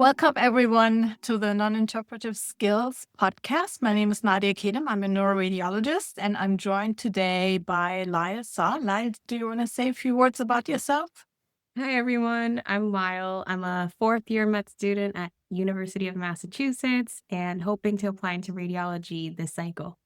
Welcome, everyone, to the Non-Interpretive Skills podcast. My name is Nadia Kedem. I'm a neuroradiologist, and I'm joined today by Lyle Saw. Lyle, do you want to say a few words about yourself? Hi, everyone. I'm Lyle. I'm a fourth-year med student at University of Massachusetts and hoping to apply into radiology this cycle.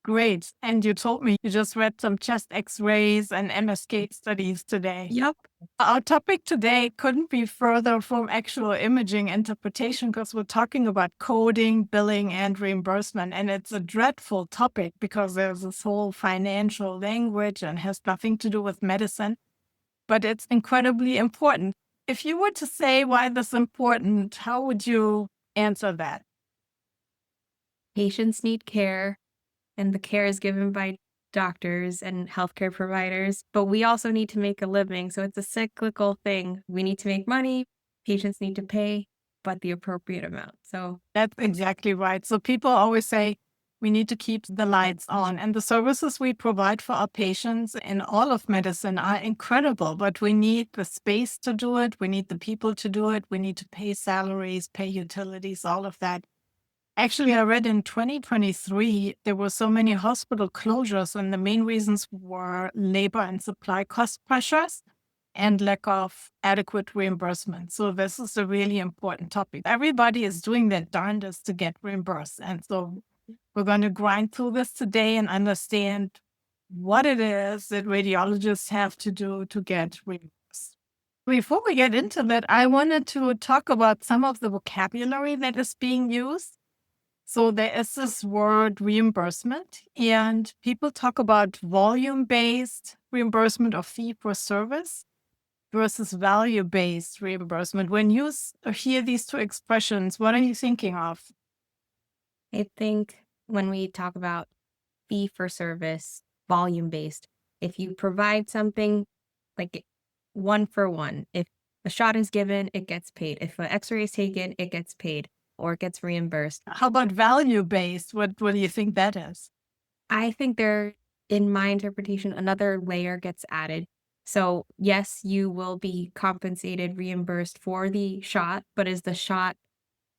Great. And you told me you just read some chest x-rays and MSK studies today. Yep. Our topic today couldn't be further from actual imaging interpretation because we're talking about coding, billing, and reimbursement. And it's a dreadful topic because there's this whole financial language and has nothing to do with medicine, but it's incredibly important. If you were to say why this is important, how would you answer that? Patients need care, and the care is given by doctors and healthcare providers, but we also need to make a living. So it's a cyclical thing. We need to make money, patients need to pay, but the appropriate amount. So That's exactly right. So people always say we need to keep the lights on. And the services we provide for our patients in all of medicine are incredible, but we need the space to do it. We need the people to do it. We need to pay salaries, pay utilities, all of that. Actually, I read in 2023, there were so many hospital closures, and the main reasons were labor and supply cost pressures and lack of adequate reimbursement. So this is a really important topic. Everybody is doing their darndest to get reimbursed. And so we're going to grind through this today and understand what it is that radiologists have to do to get reimbursed. Before we get into that, I wanted to talk about some of the vocabulary that is being used. So there is this word reimbursement, and people talk about volume-based reimbursement or fee for service versus value-based reimbursement. When you hear these two expressions, what are you thinking of? I think when we talk about fee for service, volume based, if you provide something like one for one, if a shot is given, it gets paid. If an x-ray is taken, it gets paid or it gets reimbursed. How about value-based? What do you think that is? I think in my interpretation, another layer gets added. So yes, you will be compensated, reimbursed for the shot, but is the shot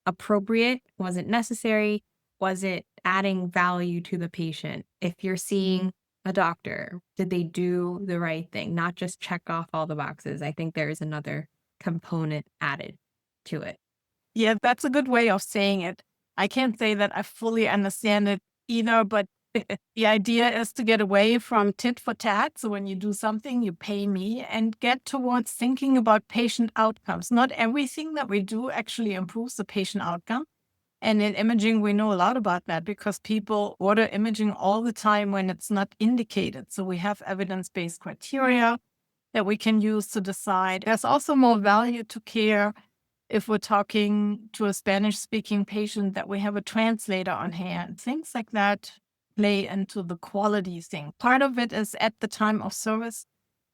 appropriate? Was it necessary? Was it adding value to the patient? If you're seeing a doctor, did they do the right thing? Not just check off all the boxes. I think there is another component added to it. Yeah, that's a good way of saying it. I can't say that I fully understand it either, but the idea is to get away from tit for tat. So when you do something, you pay me and get towards thinking about patient outcomes. Not everything that we do actually improves the patient outcome. And in imaging, we know a lot about that because people order imaging all the time when it's not indicated. So we have evidence-based criteria that we can use to decide. There's also more value to care if we're talking to a Spanish-speaking patient that we have a translator on hand. Things like that play into the quality thing. Part of it is at the time of service,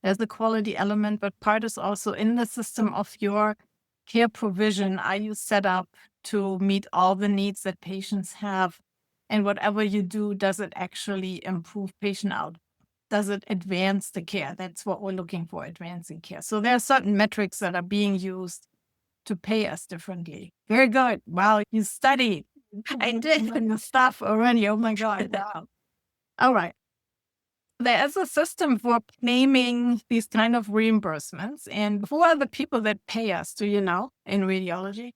there's the quality element, but part is also in the system of your care provision. Are you set up to meet all the needs that patients have? And whatever you do, does it actually improve patient outcome? Does it advance the care? That's what we're looking for, advancing care. So there are certain metrics that are being used to pay us differently. Very good. Wow, you studied. I did the stuff already. Oh my God. Wow. All right. There is a system for claiming these kind of reimbursements. And who are the people that pay us? Do you know, in radiology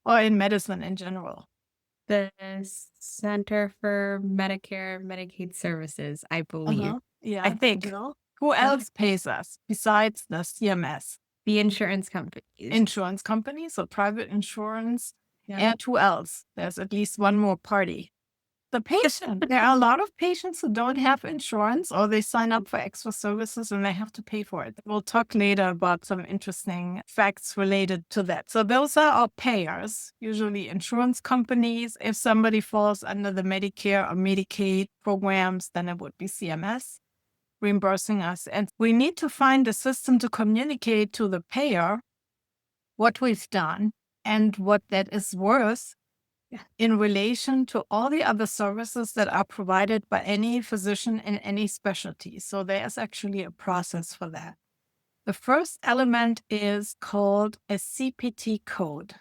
or in medicine in general? The Center for Medicare Medicaid Services, I believe. I Yeah. think Who uh, else pays us besides the CMS? the insurance companies. Insurance companies, so private insurance. Yeah. And who else? There's at least one more party. The patient. There are a lot of patients who don't have insurance or they sign up for extra services and they have to pay for it. We'll talk later about some interesting facts related to that. So those are our payers, usually insurance companies. If somebody falls under the Medicare or Medicaid programs, then it would be CMS reimbursing us. And we need to find a system to communicate to the payer what we've done and what that is worth in relation to all the other services that are provided by any physician in any specialty. So there's actually a process for that. The first element is called a CPT code.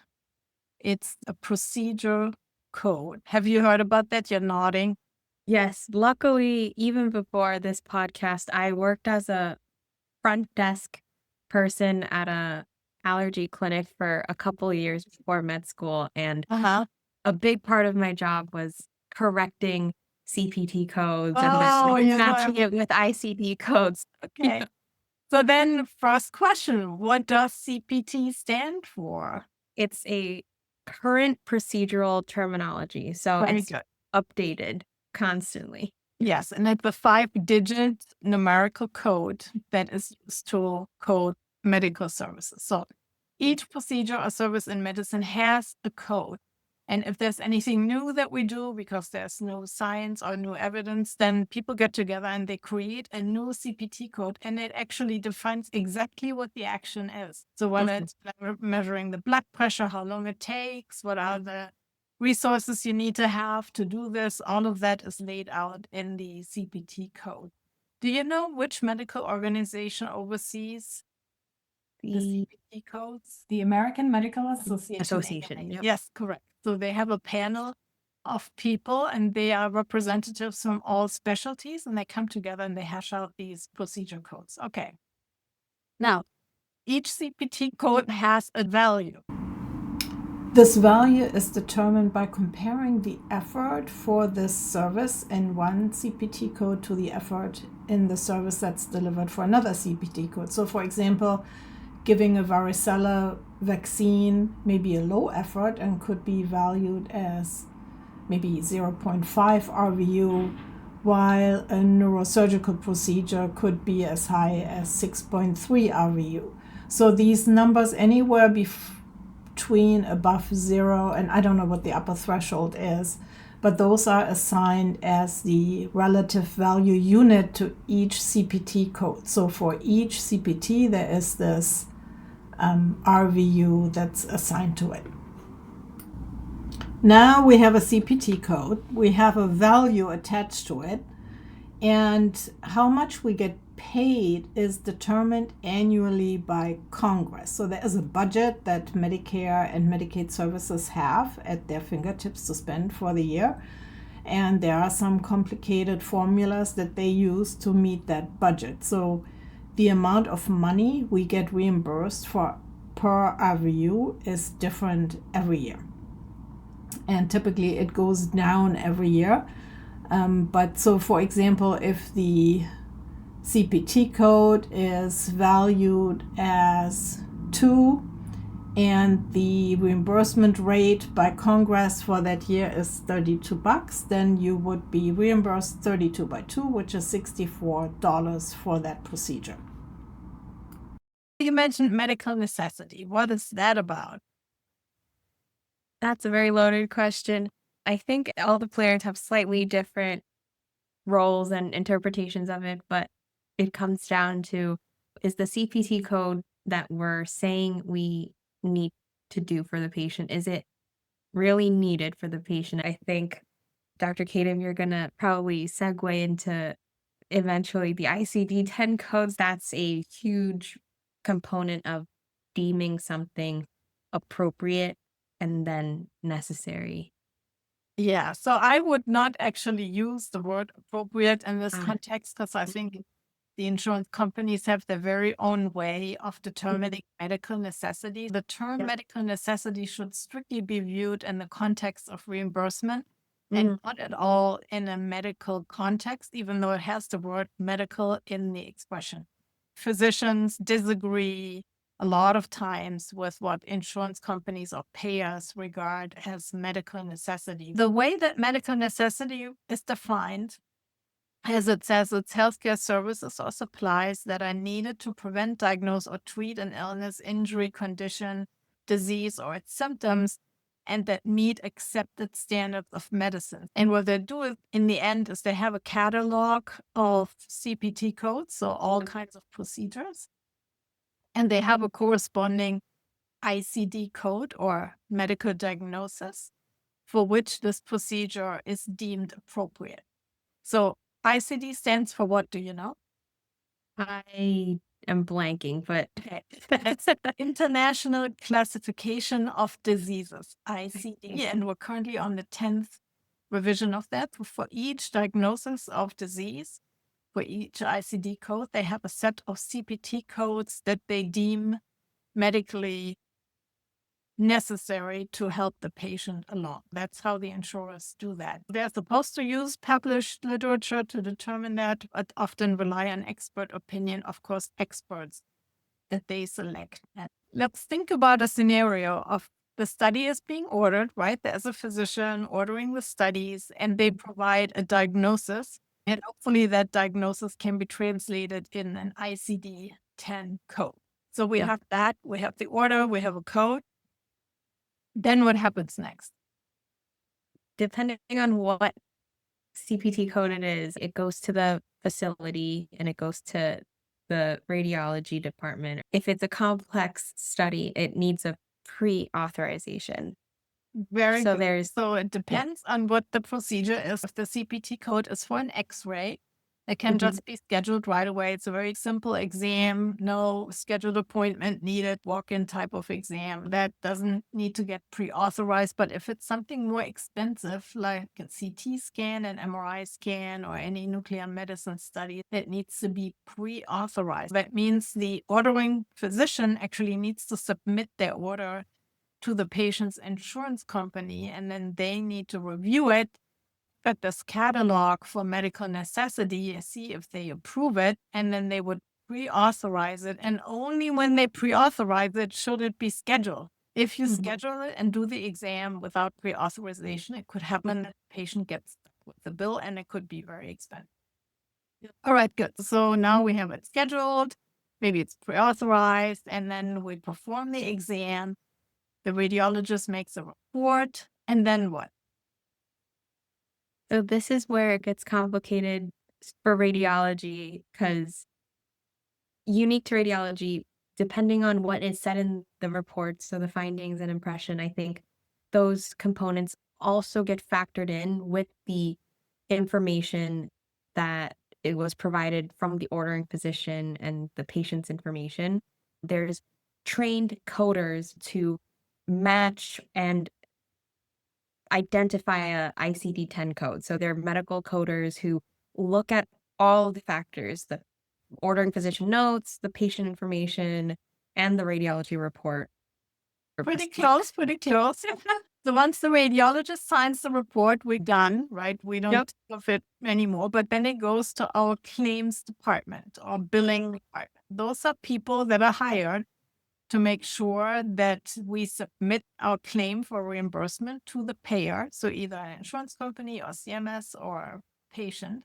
It's a procedure code. Have you heard about that? You're nodding. Yes, luckily, even before this podcast, I worked as a front desk person at a allergy clinic for a couple of years before med school, and Uh-huh. a big part of my job was correcting CPT codes and then Oh, you know, matching it with ICD codes. okay. So then first question, what does CPT stand for? It's a current procedural terminology, so Very it's good. updated constantly. Yes, and it's a 5-digit numerical code that is used to code medical services. So each procedure or service in medicine has a code. And if there's anything new that we do, because there's no science or new evidence, then people get together and they create a new CPT code, and it actually defines exactly what the action is. So whether it's measuring the blood pressure, how long it takes, what are the resources you need to have to do this, all of that is laid out in the CPT code. Do you know which medical organization oversees the The CPT codes? The American Medical Association. association, AMA. yep. Yes, correct. So they have a panel of people, and they are representatives from all specialties, and they come together and they hash out these procedure codes. Okay. Now, each CPT code has a value. This value is determined by comparing the effort for this service in one CPT code to the effort in the service that's delivered for another CPT code. So, for example, giving a varicella vaccine may be a low effort and could be valued as maybe 0.5 RVU, while a neurosurgical procedure could be as high as 6.3 RVU. So these numbers anywhere between above 0 and I don't know what the upper threshold is, but those are assigned as the relative value unit to each CPT code. So for each CPT, there is this RVU that's assigned to it. Now we have a CPT code, we have a value attached to it, and how much we get paid is determined annually by Congress. So there is a budget that Medicare and Medicaid services have at their fingertips to spend for the year, and there are some complicated formulas that they use to meet that budget. So the amount of money we get reimbursed for per RVU is different every year. And typically it goes down every year. But so, for example, if the CPT code is valued as 2 and the reimbursement rate by Congress for that year is $32, then you would be reimbursed 32 by 2, which is $64 for that procedure. You mentioned medical necessity. What is that about? That's a very loaded question. I think all the players have slightly different roles and interpretations of it, but it comes down to, is the CPT code that we're saying we need to do for the patient, is it really needed for the patient? I think, Dr. Kadam, you're going to probably segue into eventually the ICD-10 codes. That's a huge component of deeming something appropriate and then necessary. Yeah, so I would not actually use the word appropriate in this context, because I think the insurance companies have their very own way of determining medical necessity. The term medical necessity should strictly be viewed in the context of reimbursement and not at all in a medical context, even though it has the word medical in the expression. Physicians disagree a lot of times with what insurance companies or payers regard as medical necessity. The way that medical necessity is defined, as it says, it's healthcare services or supplies that are needed to prevent, diagnose, or treat an illness, injury, condition, disease, or its symptoms, and that meet accepted standards of medicine. And what they do in the end is they have a catalog of CPT codes, so all kinds of procedures, and they have a corresponding ICD code or medical diagnosis for which this procedure is deemed appropriate. So ICD stands for what, do you know? I am blanking, but Okay. It's International Classification of Diseases, ICD, and we're currently on the 10th revision of that. For each diagnosis of disease, for each ICD code, they have a set of CPT codes that they deem medically necessary to help the patient along. That's how the insurers do that. They're supposed to use published literature to determine that, but often rely on expert opinion, of course, experts that they select. And let's think about a scenario of the study is being ordered, right? There's a physician ordering the studies and they provide a diagnosis. And hopefully that diagnosis can be translated in an ICD 10 code. So we yeah, have that, we have the order, we have a code. Then what happens next? depending on what CPT code it is, it goes to the facility and it goes to the radiology department. If it's a complex study, it needs a pre-authorization. Very So good. there's So it yeah. depends on what the procedure is. If the CPT code is for an X-ray, it can Mhm. just be scheduled right away. It's a very simple exam, no scheduled appointment needed, walk-in type of exam. That doesn't need to get pre-authorized. But if it's something more expensive, like a CT scan, an MRI scan, or any nuclear medicine study, it needs to be pre-authorized. That means the ordering physician actually needs to submit their order to the patient's insurance company, and then they need to review it at this catalog for medical necessity, see if they approve it, and then they would pre-authorize it. And only when they pre-authorize it should it be scheduled. If you Mhm. schedule it and do the exam without pre-authorization, it could happen that the patient gets stuck with the bill and it could be very expensive. All right, good. So now we have it scheduled, maybe it's pre-authorized, and then we perform the exam. The radiologist makes a report, and then what? So this is where it gets complicated for radiology because unique to radiology, depending on what is said in the reports, so the findings and impression, I think those components also get factored in with the information that it was provided from the ordering physician and the patient's information. There's trained coders to match and identify a ICD-10 code. So they're medical coders who look at all the factors, the ordering physician notes, the patient information, and the radiology report. Pretty close, pretty close. So once the radiologist signs the report, we're done, right? We don't Yep. think of it anymore, but then it goes to our claims department or billing department. Those are people that are hired to make sure that we submit our claim for reimbursement to the payer. So either an insurance company or CMS or patient.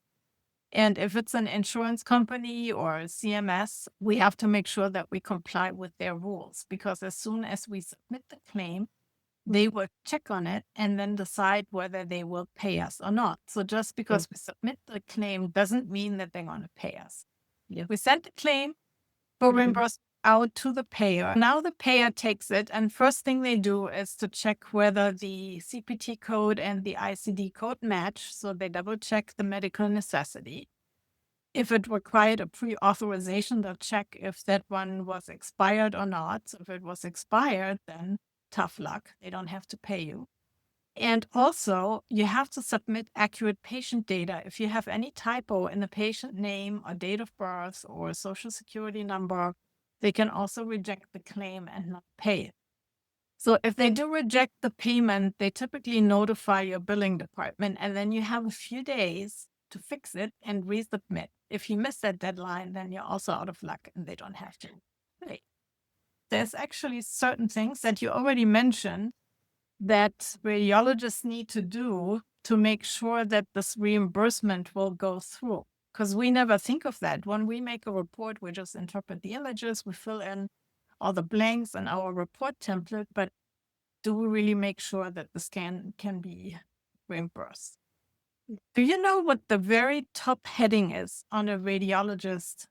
And if it's an insurance company or CMS, we have to make sure that we comply with their rules, because as soon as we submit the claim, they will check on it and then decide whether they will pay us or not. So just because we submit the claim doesn't mean that they're going to pay us. Yeah. We send the claim for reimbursement out to the payer. Now the payer takes it, and first thing they do is to check whether the CPT code and the ICD code match. So they double check the medical necessity. If it required a pre-authorization, they'll check if that one was expired or not. So if it was expired, then tough luck. They don't have to pay you. And also, you have to submit accurate patient data. If you have any typo in the patient name or date of birth or social security number, they can also reject the claim and not pay it. So if they do reject the payment, they typically notify your billing department, and then you have a few days to fix it and resubmit. If you miss that deadline, then you're also out of luck and they don't have to pay. There's actually certain things that you already mentioned that radiologists need to do to make sure that this reimbursement will go through. Because we never think of that. When we make a report, we just interpret the images, we fill in all the blanks in our report template, but do we really make sure that the scan can be reimbursed? Do you know what the very top heading is on a radiologist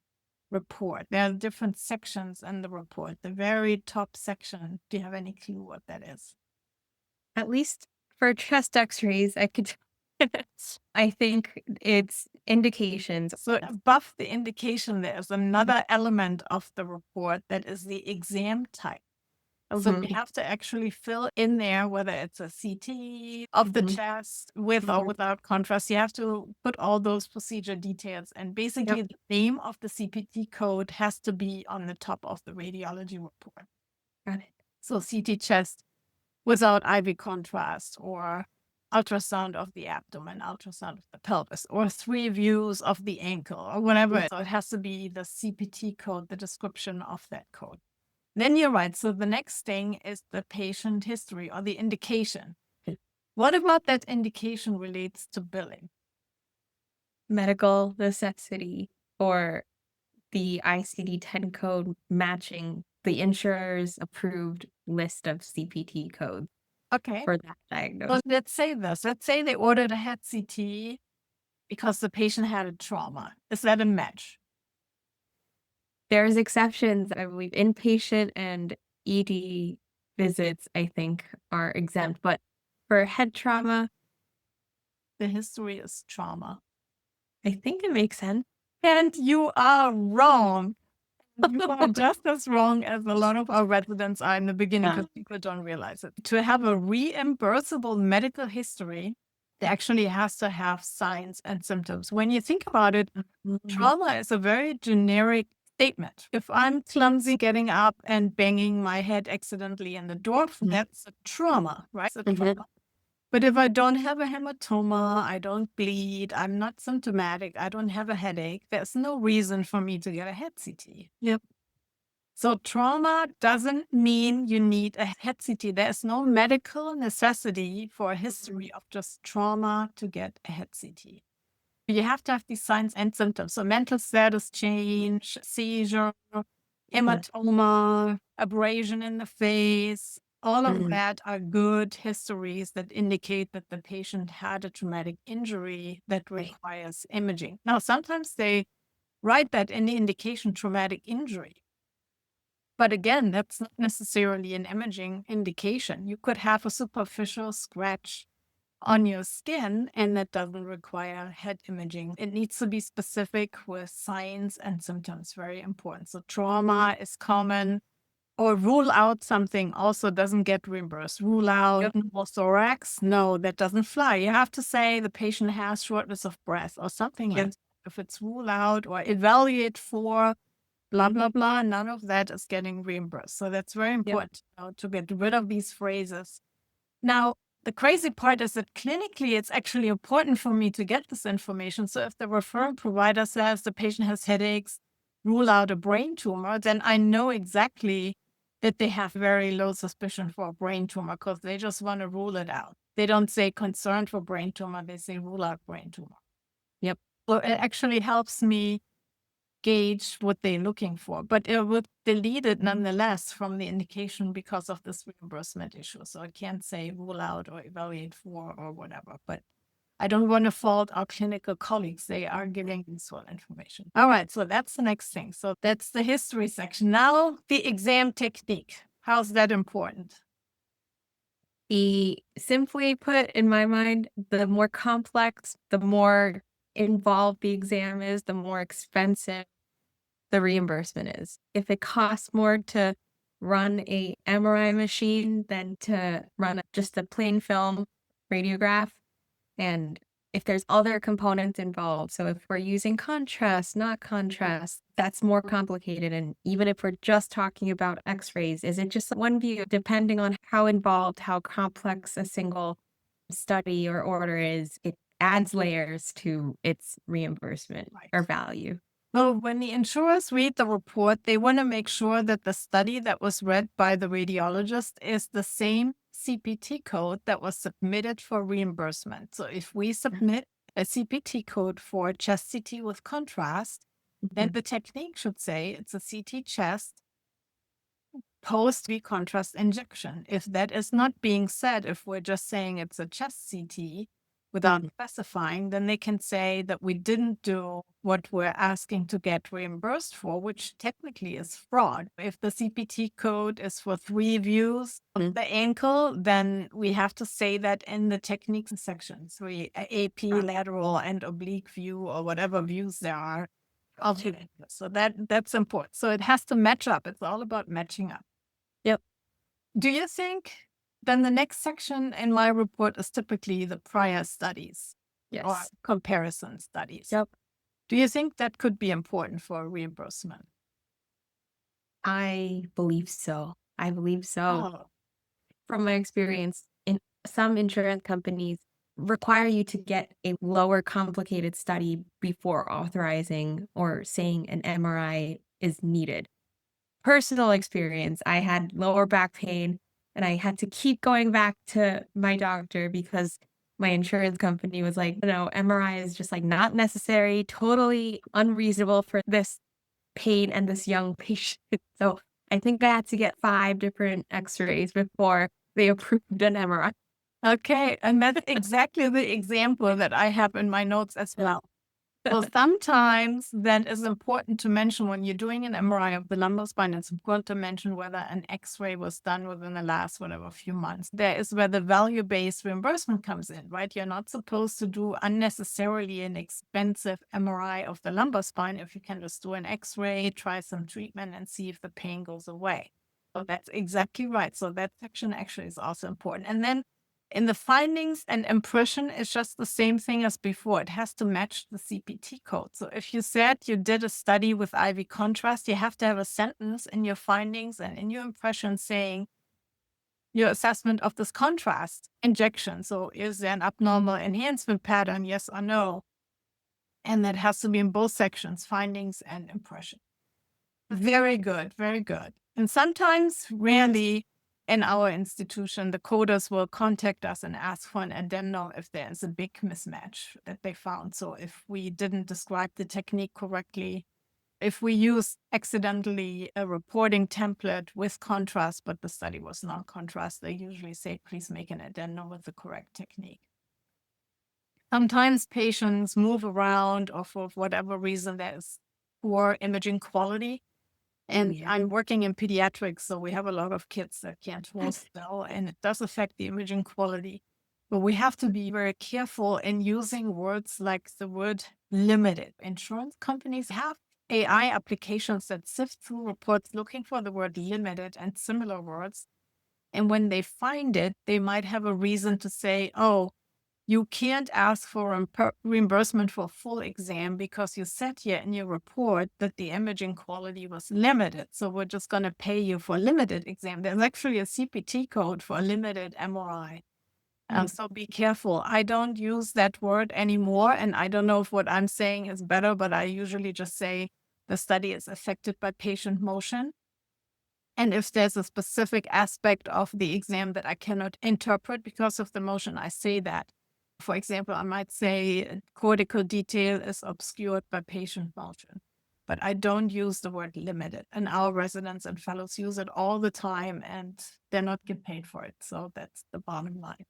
report? There are different sections in the report. The very top section, do you have any clue what that is? At least for chest x-rays, I could I think it's indications. So above the indication, there's another element of the report that is the exam type. So we have to actually fill in there whether it's a CT of the chest with or without contrast. You have to put all those procedure details, and basically Yep. the name of the CPT code has to be on the top of the radiology report. Got it. So CT chest without IV contrast, or ultrasound of the abdomen, ultrasound of the pelvis, or 3 views of the ankle, or whatever. So it has to be the CPT code, the description of that code. Then you're right. So the next thing is the patient history or the indication. What about that indication relates to billing? Medical necessity or the ICD-10 code matching the insurer's approved list of CPT codes Okay. for that So diagnosis. let's say this. Let's say they ordered a head CT because the patient had a trauma. Is that a match? There's exceptions, I believe inpatient and ED visits, I think, are exempt, but for head trauma, The history is trauma. I think it makes sense. And you are wrong. You are just as wrong as a lot of our residents are in the beginning, because people don't realize it. To have a reimbursable medical history, it actually has to have signs and symptoms. When you think about it, trauma is a very generic statement. If I'm clumsy getting up and banging my head accidentally in the door, that's a trauma, right? It's a trauma. But if I don't have a hematoma, I don't bleed, I'm not symptomatic, I don't have a headache, there's no reason for me to get a head CT. Yep. So trauma doesn't mean you need a head CT. There's no medical necessity for a history of just trauma to get a head CT. You have to have these signs and symptoms. So mental status change, seizure, hematoma, abrasion in the face, all of that are good histories that indicate that the patient had a traumatic injury that requires imaging. Now, sometimes they write that in the indication traumatic injury. But again, that's not necessarily an imaging indication. You could have a superficial scratch on your skin, and that doesn't require head imaging. It needs to be specific with signs and symptoms, very important. So trauma is common, or rule out something also doesn't get reimbursed. Rule out pneumothorax, no, that doesn't fly. You have to say the patient has shortness of breath or something like that. If it's rule out or evaluate for blah, blah, blah, none of that is getting reimbursed. So that's very important to get rid of these phrases. Now, the crazy part is that clinically, it's actually important for me to get this information. So if the referral provider says the patient has headaches, rule out a brain tumor, then I know exactly that they have very low suspicion for a brain tumor, because they just want to rule it out. They don't say concerned for brain tumor, they say rule out brain tumor. Yep. So it actually helps me gauge what they're looking for, but it would delete it nonetheless from the indication because of this reimbursement issue. So I can't say rule out or evaluate for or whatever, but I don't want to fault our clinical colleagues. They are giving useful information. All right, so that's the next thing. So that's the history section. Now the exam technique. How's that important? Simply put, in my mind, the more complex, the more involved the exam is, the more expensive the reimbursement is. If it costs more to run a MRI machine than to run just a plain film radiograph, and if there's other components involved, so if we're using contrast, not contrast, that's more complicated. And even if we're just talking about x-rays, is it just one view? Depending on how involved, how complex a single study or order is, it adds layers to its reimbursement or value. So when the insurers read the report, they want to make sure that the study that was read by the radiologist is the same CPT code that was submitted for reimbursement. So if we submit a CPT code for chest CT with contrast, then the technique should say it's a CT chest post contrast injection. If that is not being said, if we're just saying it's a chest CT, without specifying, then they can say that we didn't do what we're asking to get reimbursed for, which technically is fraud. If the CPT code is for 3 views of the ankle, then we have to say that in the techniques section. So AP, lateral, and oblique view, or whatever views there are of the ankle. So that's important. So it has to match up. It's all about matching up. Yep. Do you think then the next section in my report is typically the prior studies or Yes. comparison studies? Yep. Do you think that could be important for reimbursement? I believe so. I believe so. Oh, From my experience, in some insurance companies require you to get a lower complicated study before authorizing or saying an MRI is needed. Personal experience, I had lower back pain and I had to keep going back to my doctor because my insurance company was like, no, MRI is just like not necessary, totally unreasonable for this pain and this young patient. So I think I had to get 5 different x-rays before they approved an MRI. okay. And that's exactly the example that I have in my notes as well. So sometimes that is important to mention when you're doing an MRI of the lumbar spine. It's important to mention whether an X-ray was done within the last whatever few months. There is where the value-based reimbursement comes in, right? You're not supposed to do unnecessarily an expensive MRI of the lumbar spine if you can just do an X-ray, try some treatment, and see if the pain goes away. So that's exactly right. So that section actually is also important. And then in the findings and impression, it's just the same thing as before. It has to match the CPT code. So if you said you did a study with IV contrast, you have to have a sentence in your findings and in your impression saying your assessment of this contrast injection. So is there an abnormal enhancement pattern? Yes or no? And that has to be in both sections, findings and impression. Very good, very good. And sometimes, rarely, in our institution, the coders will contact us and ask for an addendum if there is a big mismatch that they found. So if we didn't describe the technique correctly, if we used accidentally a reporting template with contrast, but the study was non-contrast, they usually say, please make an addendum with the correct technique. Sometimes patients move around or for whatever reason there is poor imaging quality. And I'm working in pediatrics, so we have a lot of kids that can't hold still, and it does affect the imaging quality. But we have to be very careful in using words like the word limited. Insurance companies have AI applications that sift through reports looking for the word limited and similar words. And when they find it, they might have a reason to say, oh, you can't ask for reimbursement for a full exam because you said here in your report that the imaging quality was limited. So we're just going to pay you for a limited exam. There's actually a CPT code for a limited MRI. So be careful. I don't use that word anymore. And I don't know if what I'm saying is better, but I usually just say the study is affected by patient motion. And if there's a specific aspect of the exam that I cannot interpret because of the motion, I say that. For example, I might say cortical detail is obscured by patient motion, but I don't use the word limited. And our residents and fellows use it all the time and they're not get paid for it. So that's the bottom line.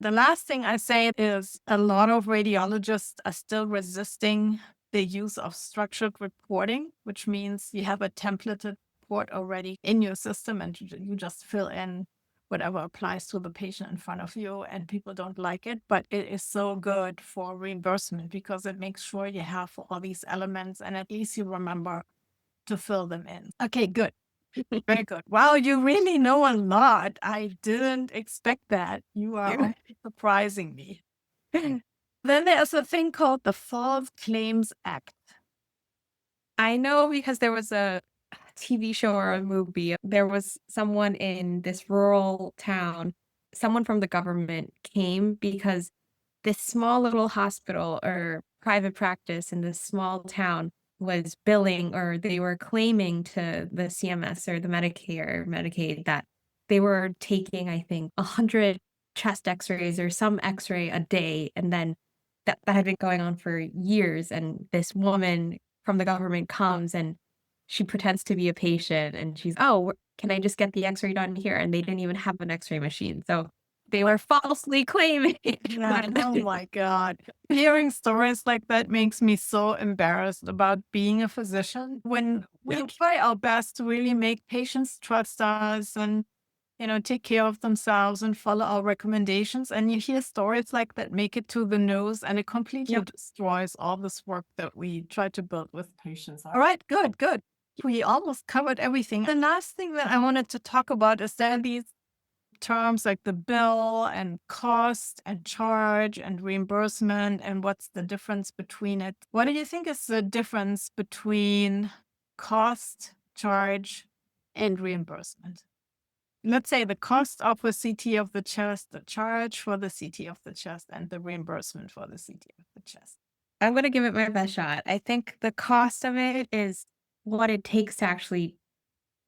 The last thing I say is a lot of radiologists are still resisting the use of structured reporting, which means you have a templated report already in your system and you just fill in whatever applies to the patient in front of you, and people don't like it, but it is so good for reimbursement because it makes sure you have all these elements and at least you remember to fill them in. Okay, good. Very good. Wow, you really know a lot. I didn't expect that. You are always surprising me. Then there's a thing called the False Claims Act. I know because there was a TV show or a movie. There was someone in this rural town, someone from the government came because this small little hospital or private practice in this small town was billing or they were claiming to the CMS or the Medicare or Medicaid that they were taking, I think, 100 chest x-rays or some x-ray a day. And then that had been going on for years. And this woman from the government comes and she pretends to be a patient and she's, oh, can I just get the x-ray done here? And they didn't even have an x-ray machine. So they were falsely claiming. Yeah, oh my God. Hearing stories like that makes me so embarrassed about being a physician when we try our best to really make patients trust us and, take care of themselves and follow our recommendations. And you hear stories like that make it to the news and it completely Yep. destroys all this work that we try to build with patients. All right, good, good. We almost covered everything. The last thing that I wanted to talk about is that these terms like the bill and cost and charge and reimbursement and what's the difference between it. What do you think is the difference between cost, charge, and reimbursement? Let's say the cost of a CT of the chest, the charge for the CT of the chest, and the reimbursement for the CT of the chest. I'm gonna give it my best shot. I think the cost of it is what it takes to actually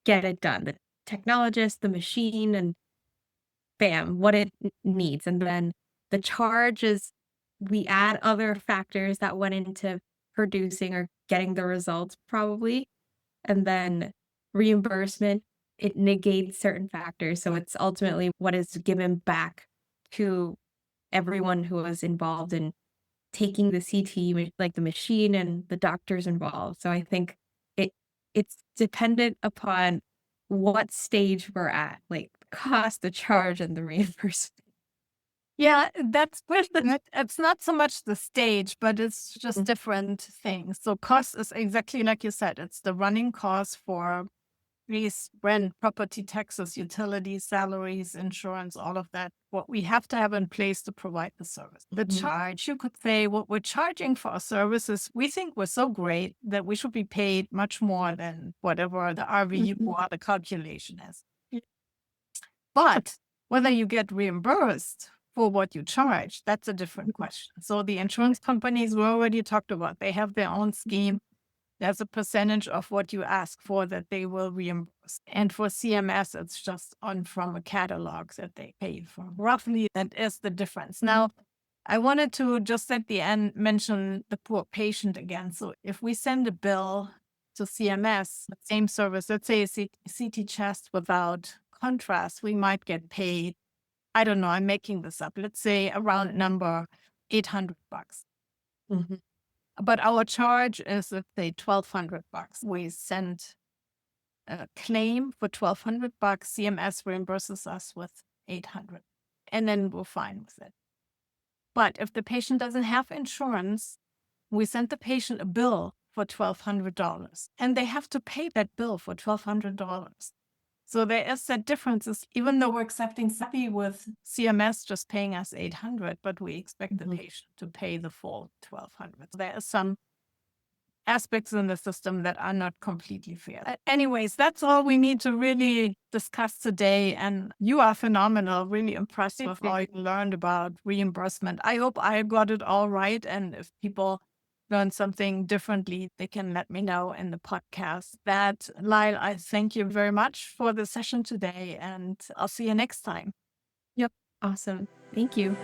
get it done. The technologist, the machine, and bam, what it needs. And then the charge is we add other factors that went into producing or getting the results probably. And then reimbursement, it negates certain factors. So it's ultimately what is given back to everyone who was involved in taking the CT, like the machine and the doctors involved. So I think it it's dependent upon what stage we're at, like the cost, the charge, and the reimbursement. Yeah, that's with it's not so much the stage, but it's just different things. So cost is exactly like you said, it's the running cost for lease, rent, property taxes, utilities, salaries, insurance, all of that, what we have to have in place to provide the service. The Mhm. charge, you could say, what we're charging for our services, we think we're so great that we should be paid much more than whatever the RVU Mhm. or the calculation is. But whether you get reimbursed for what you charge, that's a different question. So the insurance companies we already talked about, they have their own scheme. There's a percentage of what you ask for that they will reimburse. And for CMS, it's just on from a catalog that they pay for. Roughly, that is the difference. Now, I wanted to just at the end mention the poor patient again. So if we send a bill to CMS, the same service, let's say a CT chest without contrast, we might get paid, I don't know, I'm making this up. Let's say around number $800. Mhm. But our charge is, let's say, $1,200. We send a claim for $1,200. CMS reimburses us with 800, and then we're fine with it. But if the patient doesn't have insurance, we send the patient a bill for $1,200, and they have to pay that bill for $1,200. So there is that difference, even though we're accepting happy with CMS just paying us 800, but we expect the Mhm. patient to pay the full 1,200. There is some aspects in the system that are not completely fair. Anyways, that's all we need to really discuss today. And you are phenomenal, really impressed with all you learned about reimbursement. I hope I got it all right. And if people learn something differently, they can let me know in the podcast. That, Lyle, I thank you very much for the session today, and I'll see you next time. Yep. Awesome. Thank you.